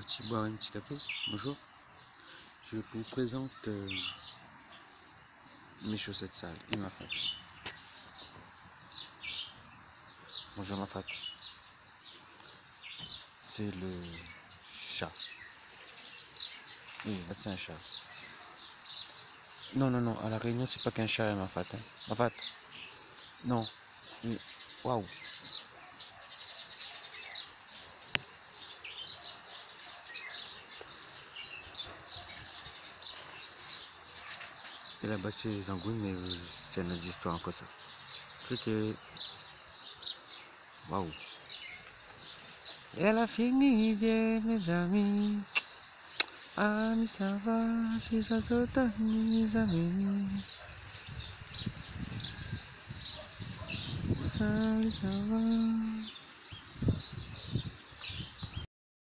Peux-tu boire un petit café? Bonjour. Je vous présente mes chaussettes sales et ma fat. Bonjour ma fat. C'est le chat. Oui, là c'est un chat. Non, non, non, à la Réunion c'est pas qu'un chat ma fat. Hein. Ma fat. Non. Oui. Waouh. Et là-bas c'est les angouines, mais c'est notre histoire encore ça. C'était. Waouh. Elle a fini bien mes amis. Ah mais ça va, si ça saute mes amis. Ça va.